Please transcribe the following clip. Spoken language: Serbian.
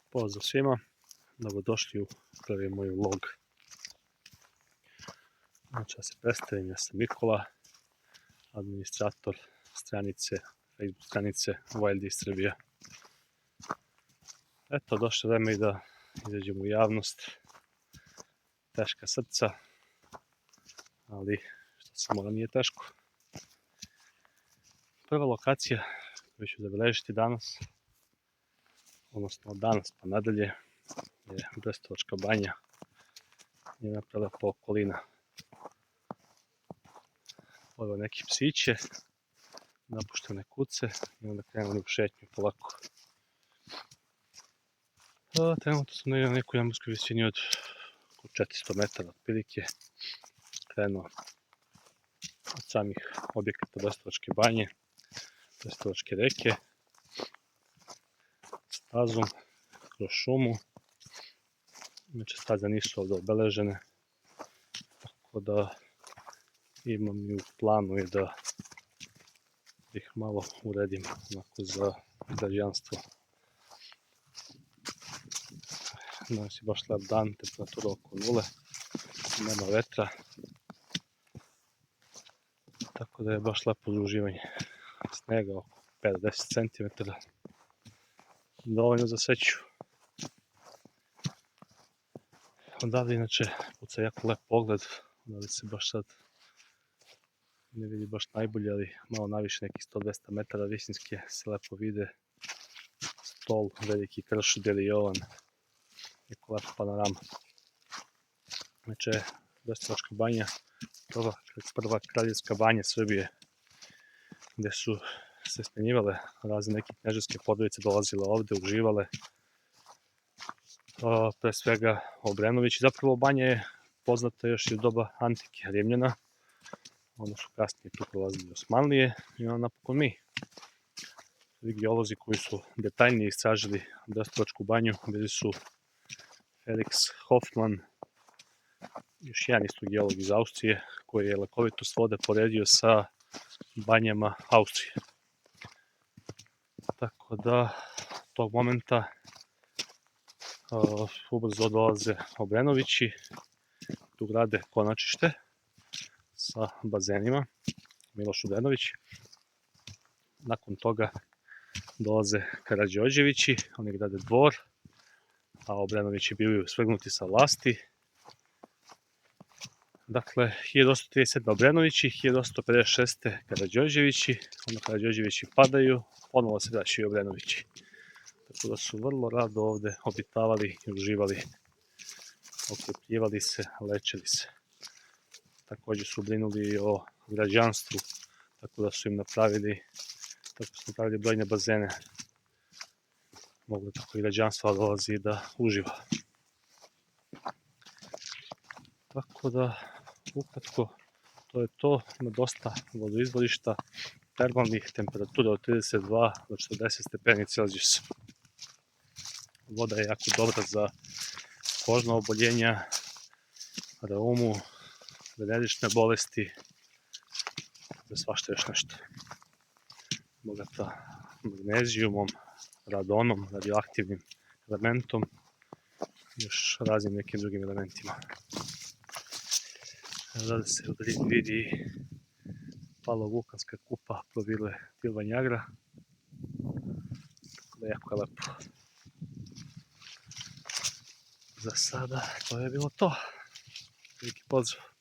Pozdrav svima, dobrodošli u prvi moj vlog. Znači da se predstavim, ja sam Nikola, administrator Facebook stranice Wild East Srbija. Eto, došlo vreme i da izađemo u javnost. Teška srca, ali što se mora nije teško. Prva lokacija koju ću zabeležiti danas, odnosno od danas pa nadalje, je Brestovačka banja, njena prelepa okolina. Ovo neki psiće, napuštene kuce i onda krenuli u šetnju polako. Trenutno sam na nekoj nadmorskoj visini od oko 400 metara otprilike. Krenuo od samih objekata Brestovačke banje, Brestovačke reke, stazom kroz šumu. Inače staze nisu ovdje obeležene, tako da imam i u planu i da ih malo uredim onako za građanstvo. Danas je baš lep dan, temperatura oko 0, nema vetra, tako da je baš lepo za uživanje. Snega oko 5-10 cm, dovoljno za seću. Odavde inače puca jako lep pogled, odavde se baš sad ne vidi baš najbolje, ali malo naviše nekih 100-200 metara visinske se lepo vide. Stol, veliki krš, Beli Jovan, jako lepa panorama. Znači, Brestovačka banja, prva kraljevska banja Srbije, gde su se smenjivale razne neke kneževske porodice, dolazile ovde, uživale. Pre svega Obrenović. Zapravo banja je poznata još iz doba antike Rimljana, onda su kasnije tu prolazili Osmanlije i onda napokon mi. Geolozi koji su detaljnije istražili Brestovačku banju bili su Felix Hoffman, još jedan isto geolog iz Austrije, koji je lekovitost vode poredio sa banjama Austrije. Tako da tog momenta ubrzo dolaze Obrenovići, tu grade konačište sa bazenima, Miloš Obrenović. Nakon toga dolaze Karađorđevići, oni grade dvor, a Obrenovići bili svrgnuti sa vlasti. Dakle, 1837. Obrenovići, 1856. Karađorđevići, onda Karađorđevići padaju, ponovo se vraćaju Obrenovići. Tako da su vrlo rado ovde obitavali i uživali, okrepljivali se, lečili se. Takođe su brinuli i o građanstvu, tako da su im napravili brojne bazene. Mogu tako i građanstvo dolazi da uživa. Tako da, ukratko, to je to. Ima dosta vodoizvorišta, termalnih temperatura od 32 do 40 stepeni Celzijusa. Voda je jako dobra za kožna oboljenja, reumu, venerične bolesti, za svašta još nešto. Bogata magnezijumom, radonom, radioaktivnim elementom i još raznim nekim drugim elementima. Da se vidi palovulkanska kupa plovile Tilva Njagra, tako da jako je lepo. Za sada to je bilo to. Veliki pozdrav.